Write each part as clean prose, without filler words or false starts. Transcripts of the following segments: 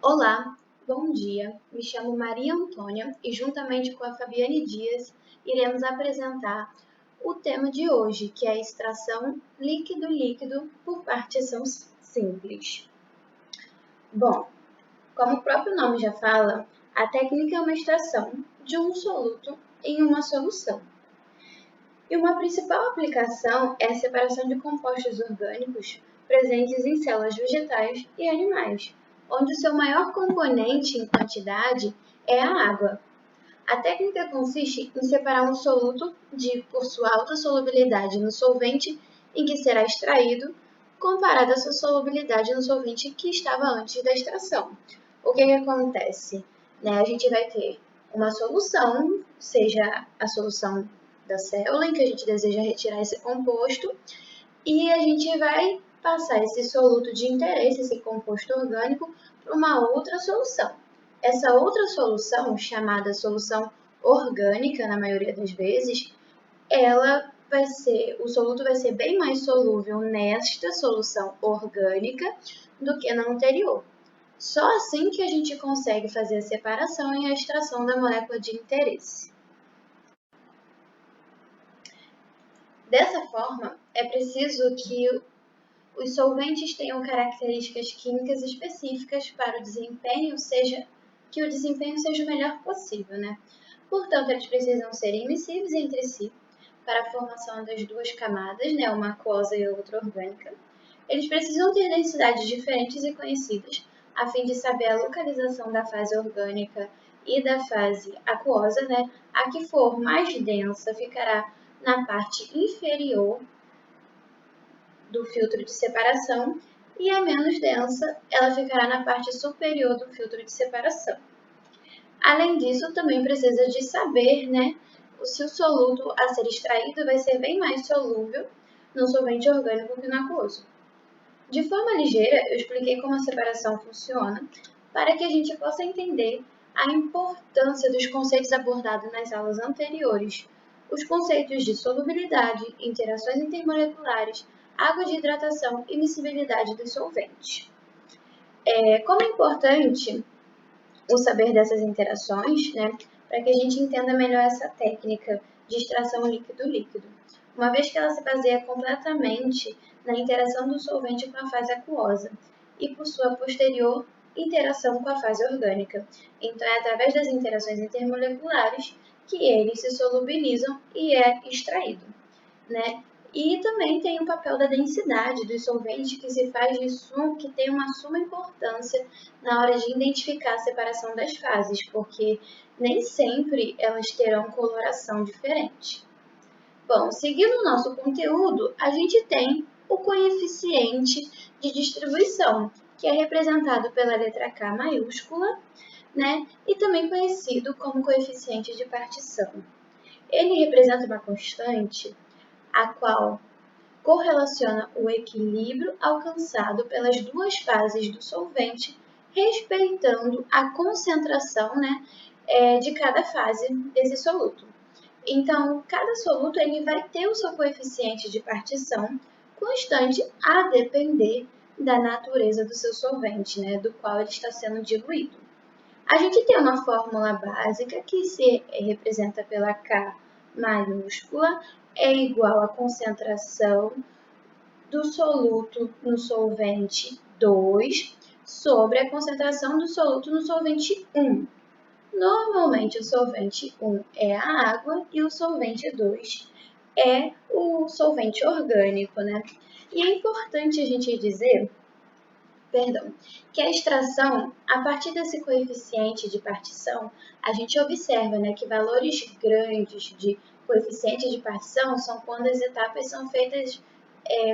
Olá, bom dia. Me chamo Maria Antônia e, juntamente com a Fabiane Dias, iremos apresentar o tema de hoje, que é a extração líquido-líquido por partição simples. Bom, como o próprio nome já fala, a técnica é uma extração de um soluto em uma solução. E uma principal aplicação é a separação de compostos orgânicos presentes em células vegetais e animais, onde o seu maior componente em quantidade é a água. A técnica consiste em separar um soluto por sua alta solubilidade no solvente em que será extraído, comparado à sua solubilidade no solvente que estava antes da extração. O que acontece? A gente vai ter uma solução, seja a solução da célula em que a gente deseja retirar esse composto, e a gente vai passar esse soluto de interesse, esse composto orgânico, para uma outra solução. Essa outra solução, chamada solução orgânica, na maioria das vezes, o soluto vai ser bem mais solúvel nesta solução orgânica do que na anterior. Só assim que a gente consegue fazer a separação e a extração da molécula de interesse. Dessa forma, é preciso que os solventes tenham características químicas específicas para o desempenho, que o desempenho seja o melhor possível, Portanto, eles precisam ser imissíveis entre si para a formação das duas camadas, uma aquosa e a outra orgânica. Eles precisam ter densidades diferentes e conhecidas, a fim de saber a localização da fase orgânica e da fase aquosa, A que for mais densa ficará na parte inferior do filtro de separação e a menos densa, ela ficará na parte superior do filtro de separação. Além disso, também precisa de saber, se o soluto a ser extraído vai ser bem mais solúvel no solvente orgânico que no aquoso. De forma ligeira, eu expliquei como a separação funciona para que a gente possa entender a importância dos conceitos abordados nas aulas anteriores. Os conceitos de solubilidade, interações intermoleculares, água de hidratação e miscibilidade dos solventes. Como é importante o saber dessas interações, para que a gente entenda melhor essa técnica de extração líquido-líquido, uma vez que ela se baseia completamente na interação do solvente com a fase aquosa e por sua posterior interação com a fase orgânica. Então, é através das interações intermoleculares que eles se solubilizam e é extraído, E também tem o papel da densidade dos solventes que tem uma suma importância na hora de identificar a separação das fases, porque nem sempre elas terão coloração diferente. Bom, seguindo o nosso conteúdo, a gente tem o coeficiente de distribuição, que é representado pela letra K maiúscula, e também conhecido como coeficiente de partição. Ele representa uma constante a qual correlaciona o equilíbrio alcançado pelas duas fases do solvente, respeitando a concentração de cada fase desse soluto. Então, cada soluto ele vai ter o seu coeficiente de partição constante a depender da natureza do seu solvente, do qual ele está sendo diluído. A gente tem uma fórmula básica que se representa pela K maiúscula, é igual à concentração do soluto no solvente 2 sobre a concentração do soluto no solvente 1. Normalmente, o solvente 1 é a água e o solvente 2 é o solvente orgânico, E é importante a gente dizer, que a extração, a partir desse coeficiente de partição, a gente observa, que valores grandes de coeficiente de partição são quando as etapas são feitas,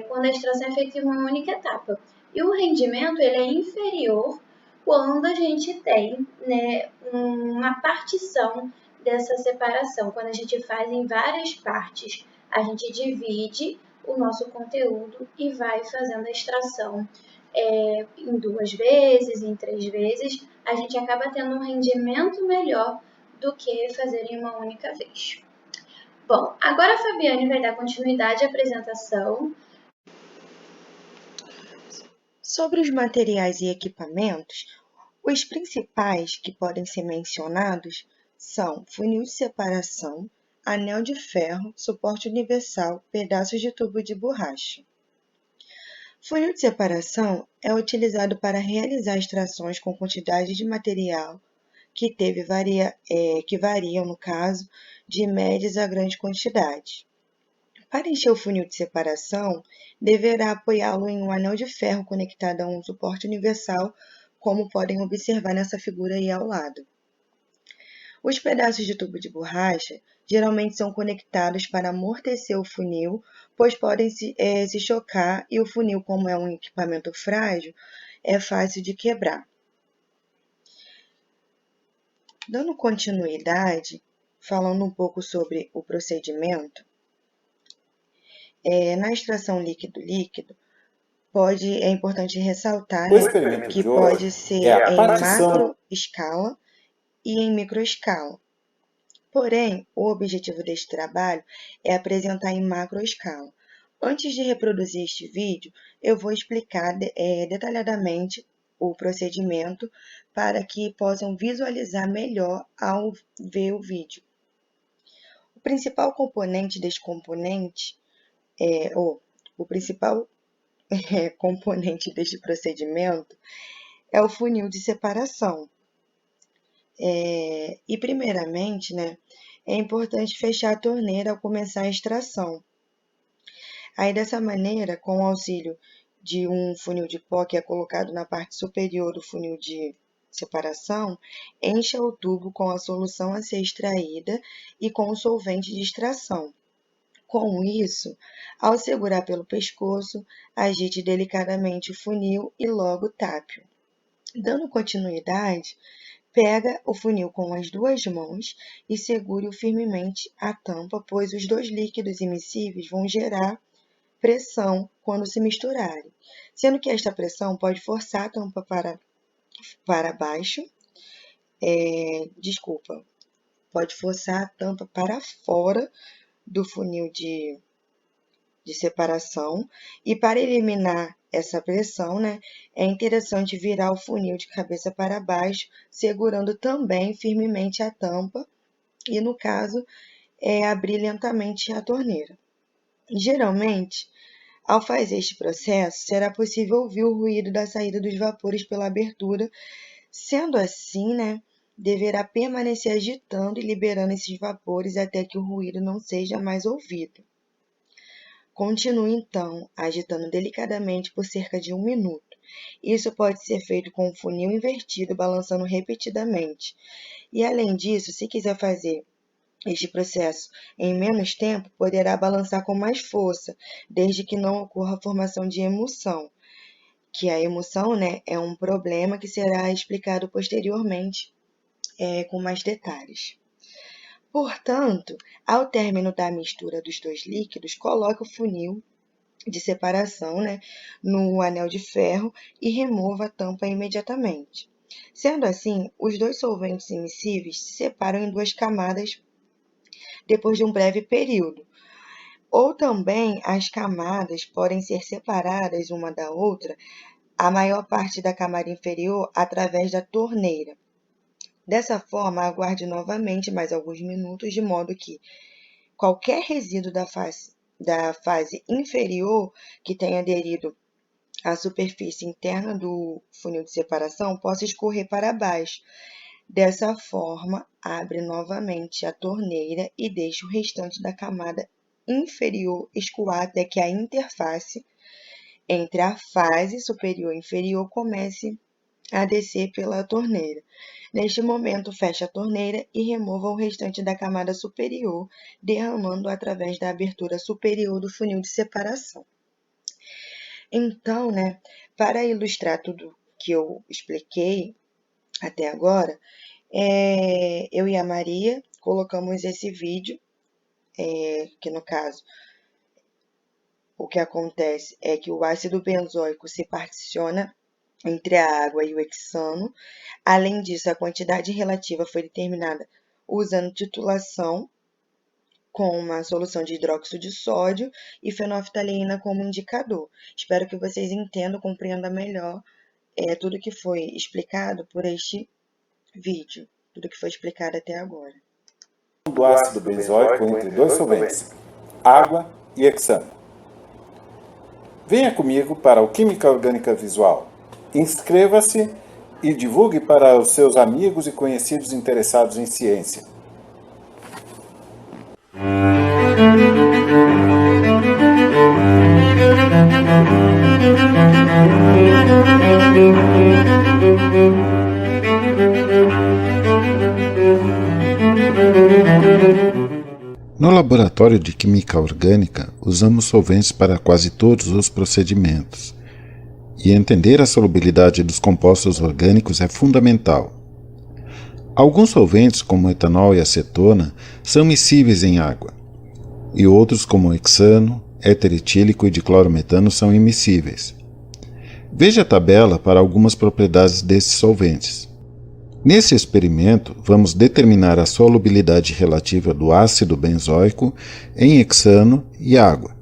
quando a extração é feita em uma única etapa. E o rendimento ele é inferior quando a gente tem uma partição dessa separação, quando a gente faz em várias partes, a gente divide o nosso conteúdo e vai fazendo a extração em 2 vezes, em 3 vezes, a gente acaba tendo um rendimento melhor do que fazer em uma única vez. Bom, agora a Fabiane vai dar continuidade à apresentação Sobre os materiais e equipamentos, os principais que podem ser mencionados são funil de separação, anel de ferro, suporte universal, pedaços de tubo de borracha. Funil de separação é utilizado para realizar extrações com quantidade de material que variam, no caso, de médias a grande quantidade. Para encher o funil de separação, deverá apoiá-lo em um anel de ferro conectado a um suporte universal, como podem observar nessa figura aí ao lado. Os pedaços de tubo de borracha geralmente são conectados para amortecer o funil, pois podem se chocar e o funil, como é um equipamento frágil, é fácil de quebrar. Dando continuidade, falando um pouco sobre o procedimento, na extração líquido-líquido, é importante ressaltar, O experimento que de hoje pode ser é a em partição. macro escala e em microescala. Porém, o objetivo deste trabalho é apresentar em macro escala. Antes de reproduzir este vídeo, eu vou explicar detalhadamente o procedimento para que possam visualizar melhor ao ver o vídeo. O principal componente deste o principal componente deste procedimento é o funil de separação. E primeiramente, é importante fechar a torneira ao começar a extração. Aí dessa maneira, com o auxílio de um funil de pó que é colocado na parte superior do funil de separação, encha o tubo com a solução a ser extraída e com o solvente de extração. Com isso, ao segurar pelo pescoço, agite delicadamente o funil e logo tape-o. Dando continuidade, pega o funil com as duas mãos e segure-o firmemente à tampa, pois os dois líquidos immiscíveis vão gerar pressão quando se misturarem, sendo que esta pressão pode forçar a tampa para baixo, pode forçar a tampa para fora do funil de separação, e para eliminar essa pressão, é interessante virar o funil de cabeça para baixo, segurando também firmemente a tampa e, no caso, abrir lentamente a torneira. Geralmente, ao fazer este processo, será possível ouvir o ruído da saída dos vapores pela abertura. Sendo assim, deverá permanecer agitando e liberando esses vapores até que o ruído não seja mais ouvido. Continue, então, agitando delicadamente por cerca de 1 minuto. Isso pode ser feito com o funil invertido, balançando repetidamente. E, além disso, se quiser fazer este processo em menos tempo, poderá balançar com mais força, desde que não ocorra a formação de emulsão, que a emulsão é um problema que será explicado posteriormente com mais detalhes. Portanto, ao término da mistura dos dois líquidos, coloque o funil de separação no anel de ferro e remova a tampa imediatamente. Sendo assim, os dois solventes immiscíveis se separam em duas camadas depois de um breve período. Ou também as camadas podem ser separadas uma da outra, a maior parte da camada inferior através da torneira. Dessa forma, aguarde novamente mais alguns minutos, de modo que qualquer resíduo da fase inferior que tenha aderido à superfície interna do funil de separação possa escorrer para baixo. Dessa forma, abre novamente a torneira e deixe o restante da camada inferior escoar até que a interface entre a fase superior e inferior comece a descer pela torneira. Neste momento, feche a torneira e remova o restante da camada superior, derramando através da abertura superior do funil de separação. Então, para ilustrar tudo que eu expliquei até agora, eu e a Maria colocamos esse vídeo, que no caso, o que acontece é que o ácido benzoico se particiona entre a água e o hexano. Além disso, a quantidade relativa foi determinada usando titulação com uma solução de hidróxido de sódio e fenolftaleína como indicador. Espero que vocês entendam, compreendam melhor tudo que foi explicado por este vídeo, tudo que foi explicado até agora. Do ácido benzoico entre dois solventes, água e hexano. Venha comigo para o Química Orgânica Visual. Inscreva-se e divulgue para os seus amigos e conhecidos interessados em ciência. No laboratório de química orgânica, usamos solventes para quase todos os procedimentos. E entender a solubilidade dos compostos orgânicos é fundamental. Alguns solventes, como o etanol e acetona, são miscíveis em água, e outros, como o hexano, éter etílico e diclorometano, são immiscíveis. Veja a tabela para algumas propriedades desses solventes. Nesse experimento, vamos determinar a solubilidade relativa do ácido benzoico em hexano e água.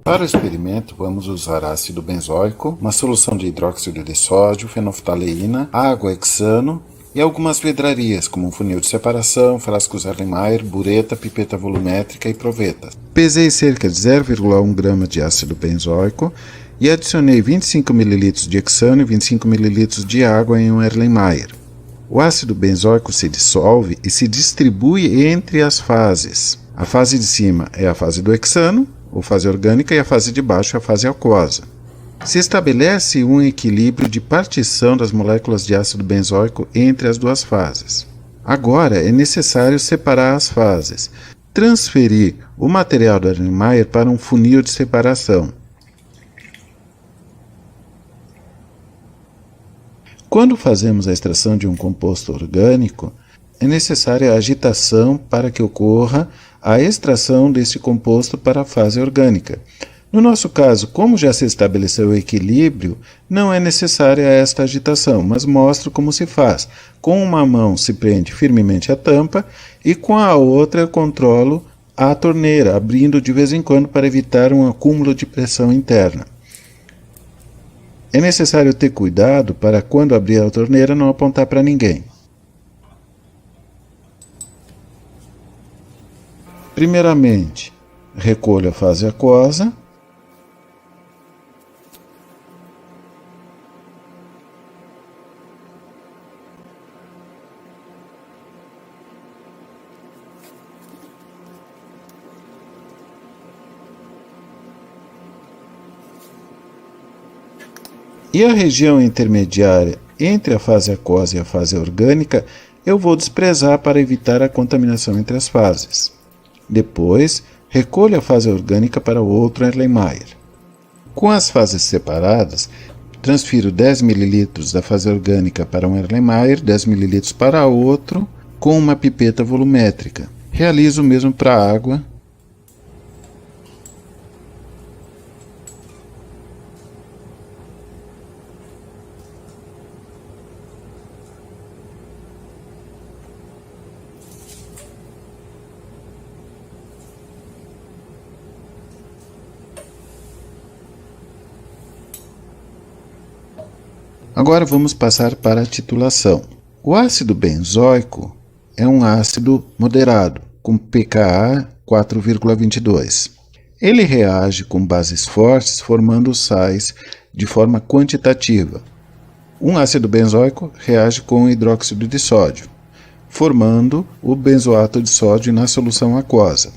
Para o experimento, vamos usar ácido benzoico, uma solução de hidróxido de sódio, fenolftaleína, água, hexano e algumas pedrarias, como um funil de separação, frascos Erlenmeyer, bureta, pipeta volumétrica e proveta. Pesei cerca de 0,1 grama de ácido benzoico e adicionei 25 ml de hexano e 25 ml de água em um Erlenmeyer. O ácido benzoico se dissolve e se distribui entre as fases. A fase de cima é a fase do hexano, ou fase orgânica, e a fase de baixo é a fase aquosa. Se estabelece um equilíbrio de partição das moléculas de ácido benzoico entre as duas fases. Agora é necessário separar as fases, transferir o material do Erlenmeyer para um funil de separação. Quando fazemos a extração de um composto orgânico, é necessária a agitação para que ocorra a extração desse composto para a fase orgânica. No nosso caso, como já se estabeleceu o equilíbrio, não é necessária esta agitação, mas mostro como se faz. Com uma mão se prende firmemente a tampa e com a outra eu controlo a torneira, abrindo de vez em quando para evitar um acúmulo de pressão interna. É necessário ter cuidado para, quando abrir a torneira, não apontar para ninguém. Primeiramente, recolho a fase aquosa. E a região intermediária entre a fase aquosa e a fase orgânica eu vou desprezar para evitar a contaminação entre as fases. Depois, recolho a fase orgânica para outro Erlenmeyer. Com as fases separadas, transfiro 10 ml da fase orgânica para um Erlenmeyer, 10 ml para outro, com uma pipeta volumétrica. Realizo o mesmo para a água. Agora vamos passar para a titulação. O ácido benzoico é um ácido moderado, com pKa 4,22. Ele reage com bases fortes, formando sais de forma quantitativa. Um ácido benzoico reage com hidróxido de sódio, formando o benzoato de sódio na solução aquosa.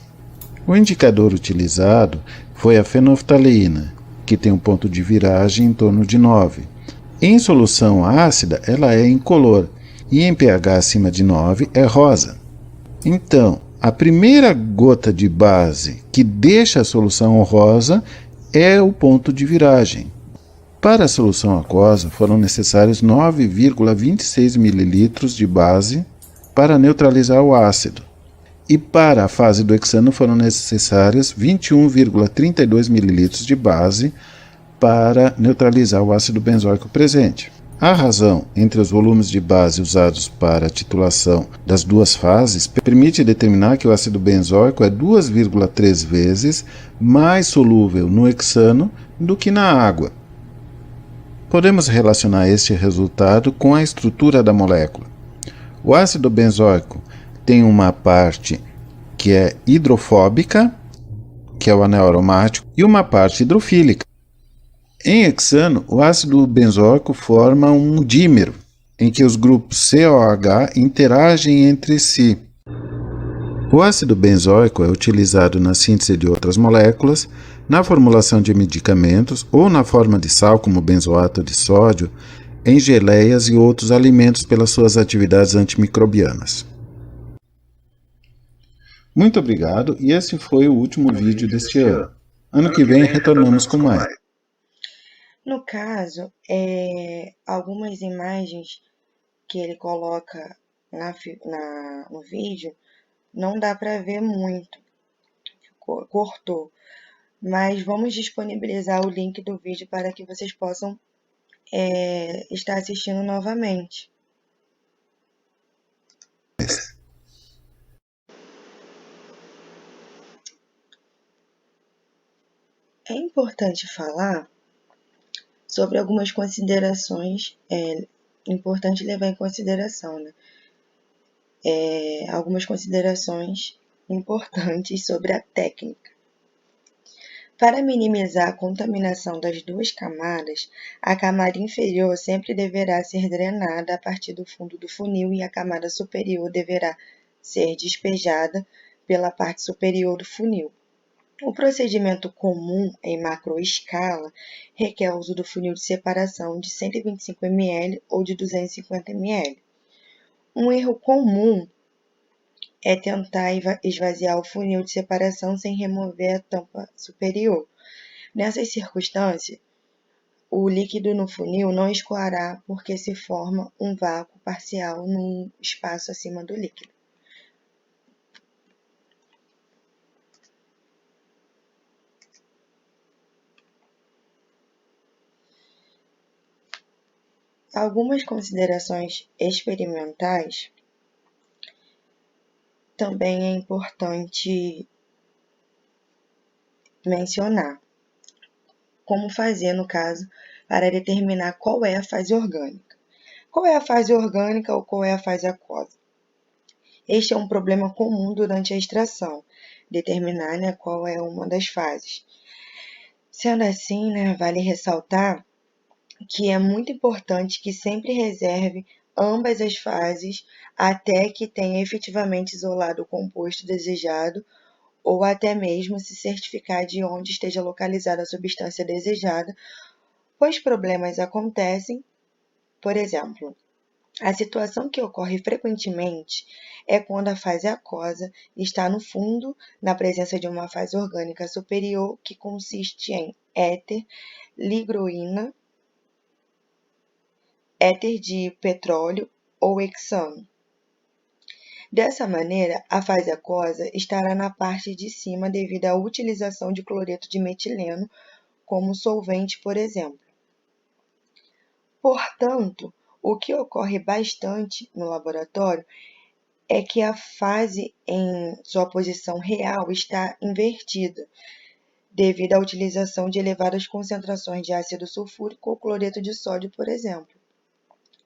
O indicador utilizado foi a fenolftaleína, que tem um ponto de viragem em torno de 9. Em solução ácida, ela é incolor, e em pH acima de 9 é rosa. Então, a primeira gota de base que deixa a solução rosa é o ponto de viragem. Para a solução aquosa, foram necessários 9,26 ml de base para neutralizar o ácido. E para a fase do hexano foram necessárias 21,32 ml de base para neutralizar o ácido benzoico presente. A razão entre os volumes de base usados para a titulação das duas fases permite determinar que o ácido benzoico é 2,3 vezes mais solúvel no hexano do que na água. Podemos relacionar este resultado com a estrutura da molécula. O ácido benzoico tem uma parte que é hidrofóbica, que é o anel aromático, e uma parte hidrofílica. Em hexano, o ácido benzoico forma um dímero, em que os grupos COH interagem entre si. O ácido benzoico é utilizado na síntese de outras moléculas, na formulação de medicamentos ou na forma de sal, como benzoato de sódio, em geleias e outros alimentos pelas suas atividades antimicrobianas. Muito obrigado, e esse foi o último vídeo deste ano. Ano que vem retornamos com mais. No caso, algumas imagens que ele coloca no vídeo não dá para ver muito, cortou. Mas vamos disponibilizar o link do vídeo para que vocês possam estar assistindo novamente. É importante falar sobre algumas considerações, importante levar em consideração, né? Algumas considerações importantes sobre a técnica. Para minimizar a contaminação das duas camadas, a camada inferior sempre deverá ser drenada a partir do fundo do funil e a camada superior deverá ser despejada pela parte superior do funil. O procedimento comum em macroescala requer o uso do funil de separação de 125 ml ou de 250 ml. Um erro comum é tentar esvaziar o funil de separação sem remover a tampa superior. Nessas circunstâncias, o líquido no funil não escoará porque se forma um vácuo parcial no espaço acima do líquido. Algumas considerações experimentais também é importante mencionar. Como fazer, no caso, para determinar qual é a fase orgânica. Qual é a fase orgânica ou qual é a fase aquosa? Este é um problema comum durante a extração, determinar qual é uma das fases. Sendo assim, vale ressaltar que é muito importante que sempre reserve ambas as fases até que tenha efetivamente isolado o composto desejado ou até mesmo se certificar de onde esteja localizada a substância desejada, pois problemas acontecem. Por exemplo, a situação que ocorre frequentemente é quando a fase aquosa está no fundo, na presença de uma fase orgânica superior que consiste em éter, ligroína, éter de petróleo ou hexano. Dessa maneira, a fase aquosa estará na parte de cima devido à utilização de cloreto de metileno como solvente, por exemplo. Portanto, o que ocorre bastante no laboratório é que a fase em sua posição real está invertida, devido à utilização de elevadas concentrações de ácido sulfúrico ou cloreto de sódio, por exemplo.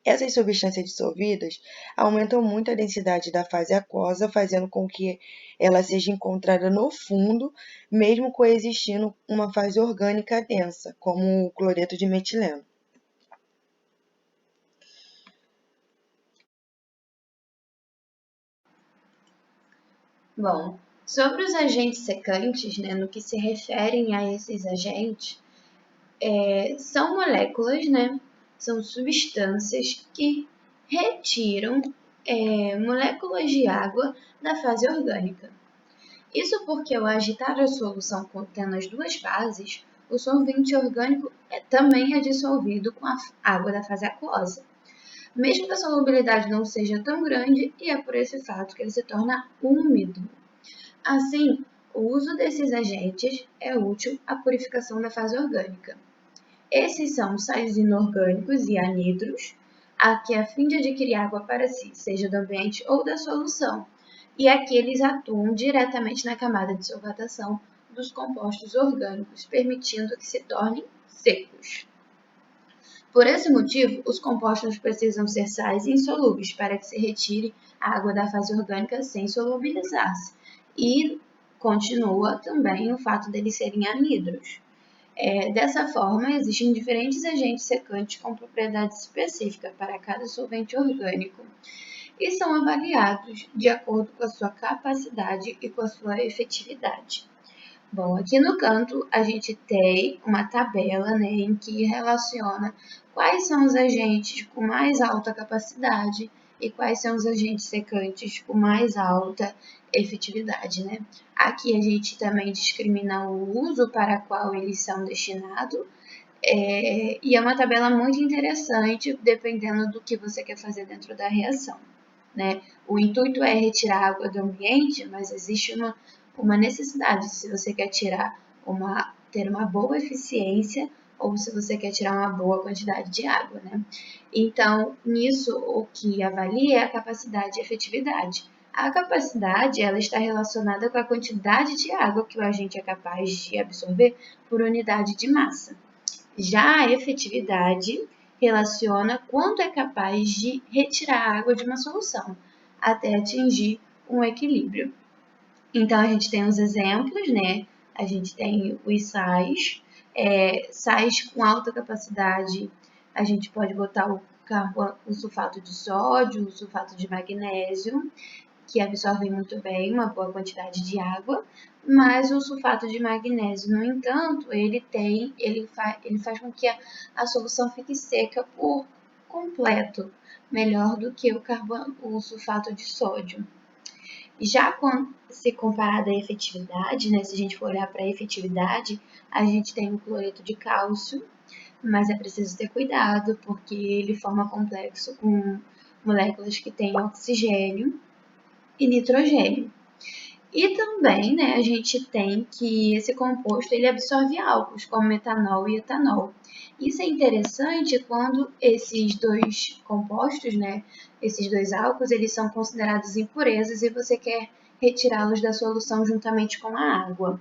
Essas substâncias dissolvidas aumentam muito a densidade da fase aquosa, fazendo com que ela seja encontrada no fundo, mesmo coexistindo uma fase orgânica densa, como o cloreto de metileno. Bom, sobre os agentes secantes, no que se referem a esses agentes, são moléculas, são substâncias que retiram moléculas de água da fase orgânica. Isso porque ao agitar a solução contendo as duas fases, o solvente orgânico também é dissolvido com a água da fase aquosa, mesmo que a solubilidade não seja tão grande, e é por esse fato que ele se torna úmido. Assim, o uso desses agentes é útil à purificação da fase orgânica. Esses são sais inorgânicos e anidros, que a fim de adquirir água para si, seja do ambiente ou da solução. E aqui eles atuam diretamente na camada de solvatação dos compostos orgânicos, permitindo que se tornem secos. Por esse motivo, os compostos precisam ser sais insolúveis para que se retire a água da fase orgânica sem solubilizar-se. E continua também o fato deles serem anidros. Dessa forma, existem diferentes agentes secantes com propriedades específicas para cada solvente orgânico e são avaliados de acordo com a sua capacidade e com a sua efetividade. Bom, aqui no canto a gente tem uma tabela, né, em que relaciona quais são os agentes com mais alta capacidade e quais são os agentes secantes com mais alta efetividade, né? Aqui a gente também discrimina o uso para qual eles são destinados, e é uma tabela muito interessante dependendo do que você quer fazer dentro da reação, né? O intuito é retirar água do ambiente, mas existe uma necessidade se você quer ter uma boa eficiência ou se você quer tirar uma boa quantidade de água, né? Então, nisso, o que avalia é a capacidade e efetividade. A capacidade, ela está relacionada com a quantidade de água que o agente é capaz de absorver por unidade de massa. Já a efetividade relaciona quanto é capaz de retirar a água de uma solução, até atingir um equilíbrio. Então, a gente tem os exemplos, né? A gente tem os sais, sais com alta capacidade, a gente pode botar o sulfato de sódio, o sulfato de magnésio, que absorvem muito bem uma boa quantidade de água, mas o sulfato de magnésio, no entanto, ele faz com que a solução fique seca por completo, melhor do que o sulfato de sódio. Já quando se comparado à efetividade, né, se a gente for olhar para a efetividade, a gente tem o cloreto de cálcio, mas é preciso ter cuidado, porque ele forma complexo com moléculas que têm oxigênio e nitrogênio. E também, né, a gente tem que esse composto ele absorve álcools, como metanol e etanol. Isso é interessante quando esses dois compostos, né, esses dois álcools, eles são considerados impurezas e você quer retirá-los da solução juntamente com a água.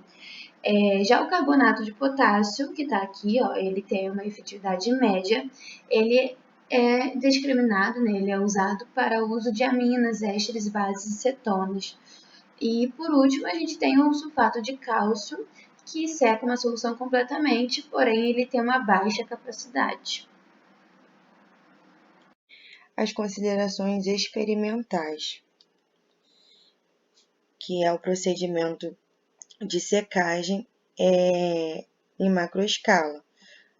Já o carbonato de potássio, que está aqui, ó, ele tem uma efetividade média, ele é discriminado, né, ele é usado para o uso de aminas, ésteres, bases e cetonas. E por último, a gente tem o sulfato de cálcio, que seca uma solução completamente, porém ele tem uma baixa capacidade. As considerações experimentais, que é o procedimento de secagem em macroescala.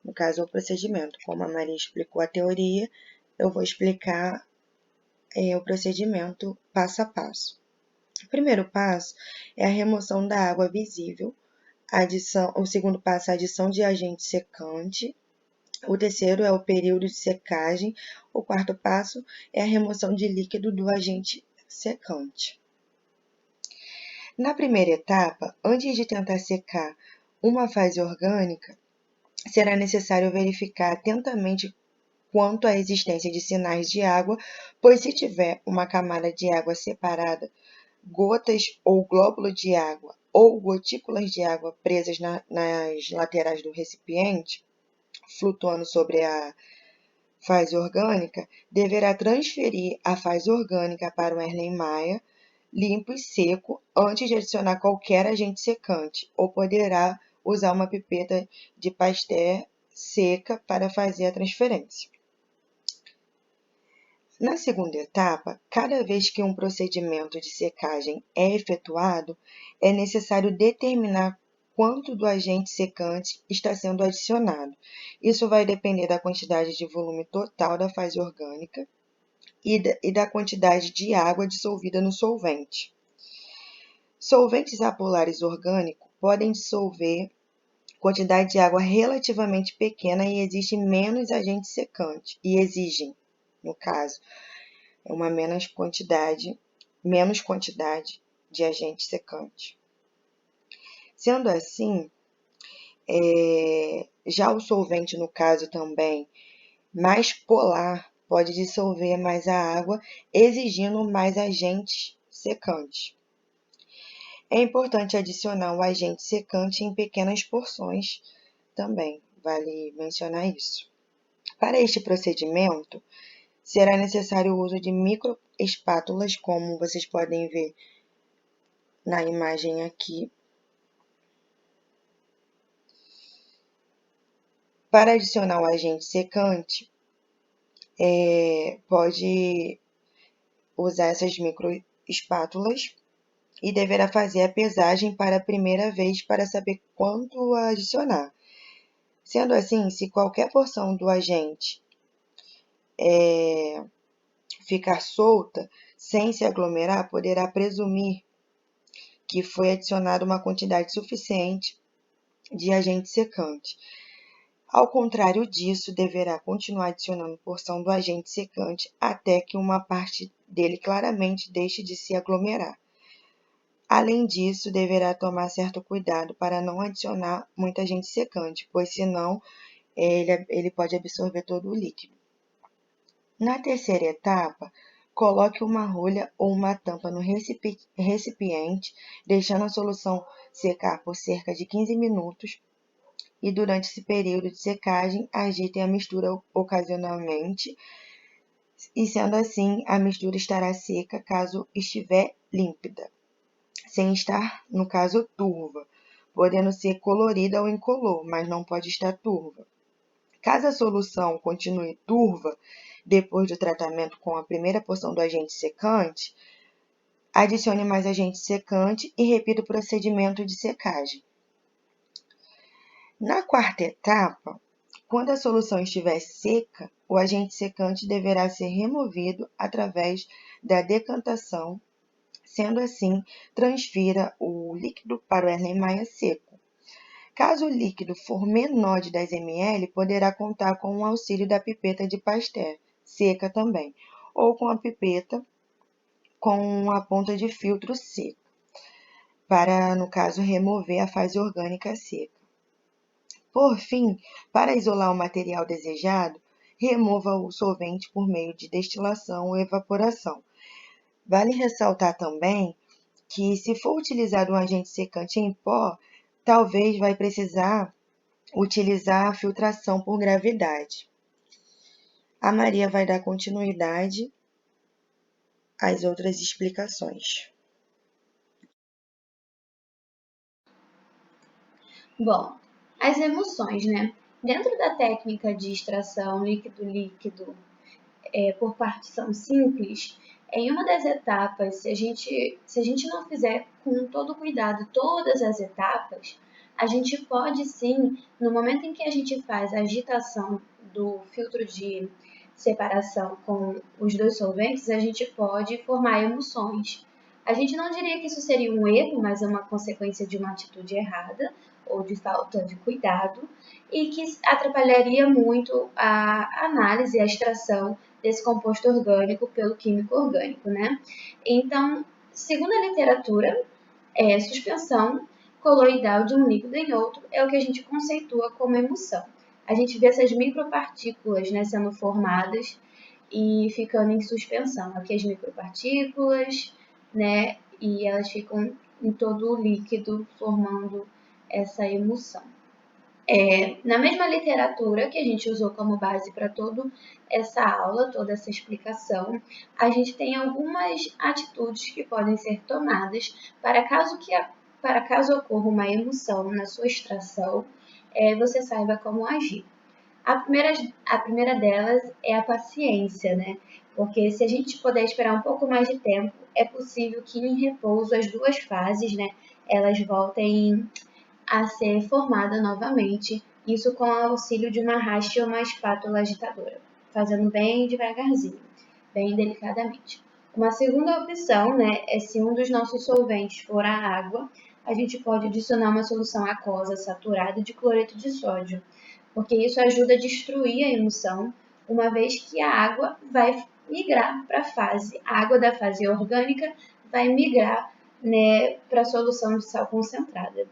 No caso, o procedimento. Como a Maria explicou a teoria, eu vou explicar o procedimento passo a passo. O primeiro passo é a remoção da água visível. O segundo passo é a adição de agente secante. O terceiro é o período de secagem. O quarto passo é a remoção de líquido do agente secante. Na primeira etapa, antes de tentar secar uma fase orgânica, será necessário verificar atentamente quanto à existência de sinais de água, pois se tiver uma camada de água separada, gotas ou glóbulo de água ou gotículas de água presas nas laterais do recipiente, flutuando sobre a fase orgânica, deverá transferir a fase orgânica para o Erlenmeyer limpo e seco antes de adicionar qualquer agente secante, ou poderá usar uma pipeta de Pasteur seca para fazer a transferência. Na segunda etapa, cada vez que um procedimento de secagem é efetuado, é necessário determinar quanto do agente secante está sendo adicionado. Isso vai depender da quantidade de volume total da fase orgânica e da quantidade de água dissolvida no solvente. Solventes apolares orgânicos podem dissolver quantidade de água relativamente pequena e exigem menos agente secante, no caso, uma menos quantidade de agente secante. Sendo assim, Já o solvente, no caso também mais polar, pode dissolver mais a água, exigindo mais agentes secantes. É importante adicionar o agente secante em pequenas porções também, vale mencionar isso. Para este procedimento, será necessário o uso de microespátulas, como vocês podem ver na imagem aqui. Para adicionar o agente secante, pode usar essas microespátulas e deverá fazer a pesagem para a primeira vez para saber quanto adicionar. Sendo assim, se qualquer porção do agente ficar solta, sem se aglomerar, poderá presumir que foi adicionada uma quantidade suficiente de agente secante. Ao contrário disso, deverá continuar adicionando porção do agente secante até que uma parte dele claramente deixe de se aglomerar. Além disso, deverá tomar certo cuidado para não adicionar muito agente secante, pois senão ele pode absorver todo o líquido. Na terceira etapa, coloque uma rolha ou uma tampa no recipiente, deixando a solução secar por cerca de 15 minutos e durante esse período de secagem, agitem a mistura ocasionalmente e, sendo assim, a mistura estará seca caso estiver límpida, sem estar, no caso, turva, podendo ser colorida ou incolor, mas não pode estar turva. Caso a solução continue turva, depois do tratamento com a primeira porção do agente secante, adicione mais agente secante e repita o procedimento de secagem. Na quarta etapa, quando a solução estiver seca, o agente secante deverá ser removido através da decantação. Sendo assim, transfira o líquido para o Erlenmeyer seco. Caso o líquido for menor de 10 ml, poderá contar com o auxílio da pipeta de Pasteur, seca também, ou com a pipeta com a ponta de filtro seca, para, no caso, remover a fase orgânica seca. Por fim, para isolar o material desejado, remova o solvente por meio de destilação ou evaporação. Vale ressaltar também que, se for utilizado um agente secante em pó, talvez vai precisar utilizar a filtração por gravidade. A Maria vai dar continuidade às outras explicações. Bom, as emulsões, né? Dentro da técnica de extração líquido-líquido por partição simples, em uma das etapas, se a gente não fizer com todo cuidado todas as etapas, a gente pode sim, no momento em que a gente faz a agitação do filtro de separação com os dois solventes, a gente pode formar emulsões. A gente não diria que isso seria um erro, mas é uma consequência de uma atitude errada ou de falta de cuidado e que atrapalharia muito a análise e a extração desse composto orgânico pelo químico orgânico, né? Então, segundo a literatura, suspensão coloidal de um líquido em outro é o que a gente conceitua como emulsão. A gente vê essas micropartículas, né, sendo formadas e ficando em suspensão. Aqui as micropartículas, né, e elas ficam em todo o líquido formando essa emulsão. Na mesma literatura que a gente usou como base para toda essa aula, toda essa explicação, a gente tem algumas atitudes que podem ser tomadas para caso ocorra uma emulsão na sua extração, você saiba como agir. A primeira delas é a paciência, né? Porque se a gente puder esperar um pouco mais de tempo, é possível que em repouso as duas fases, né, elas voltem a ser formada novamente, isso com o auxílio de uma haste ou uma espátula agitadora, fazendo bem devagarzinho, bem delicadamente. Uma segunda opção, né, é se um dos nossos solventes for a água, a gente pode adicionar uma solução aquosa saturada de cloreto de sódio, porque isso ajuda a destruir a emulsão, uma vez que a água vai migrar para a água da fase orgânica vai migrar, né, para a solução de sal concentrada.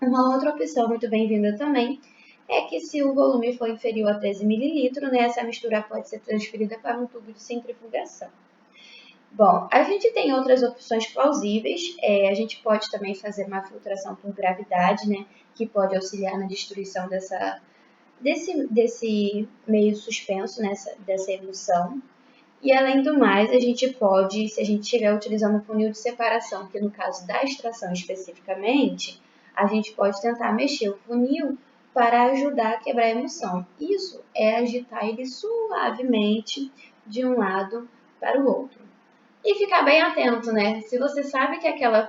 Uma outra opção muito bem-vinda também é que se o volume for inferior a 13 ml, né, essa mistura pode ser transferida para um tubo de centrifugação. Bom, a gente tem outras opções plausíveis. A gente pode também fazer uma filtração por gravidade, né, que pode auxiliar na destruição desse meio suspenso, dessa emulsão. E além do mais, a gente pode, se a gente estiver utilizando um funil de separação, que no caso da extração especificamente, a gente pode tentar mexer o funil para ajudar a quebrar a emulsão. Isso é agitar ele suavemente de um lado para o outro. E ficar bem atento, né? Se você sabe que aquele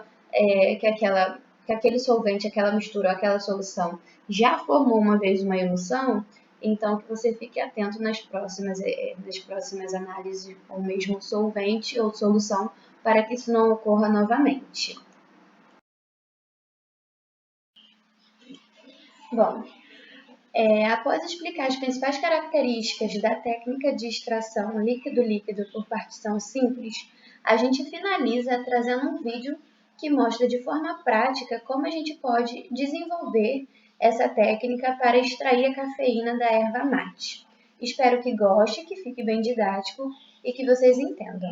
solvente, aquela mistura, aquela solução já formou uma vez uma emulsão, então que você fique atento nas próximas análises com o mesmo solvente ou solução para que isso não ocorra novamente. Bom, após explicar as principais características da técnica de extração líquido-líquido por partição simples, a gente finaliza trazendo um vídeo que mostra de forma prática como a gente pode desenvolver essa técnica para extrair a cafeína da erva mate. Espero que goste, que fique bem didático e que vocês entendam.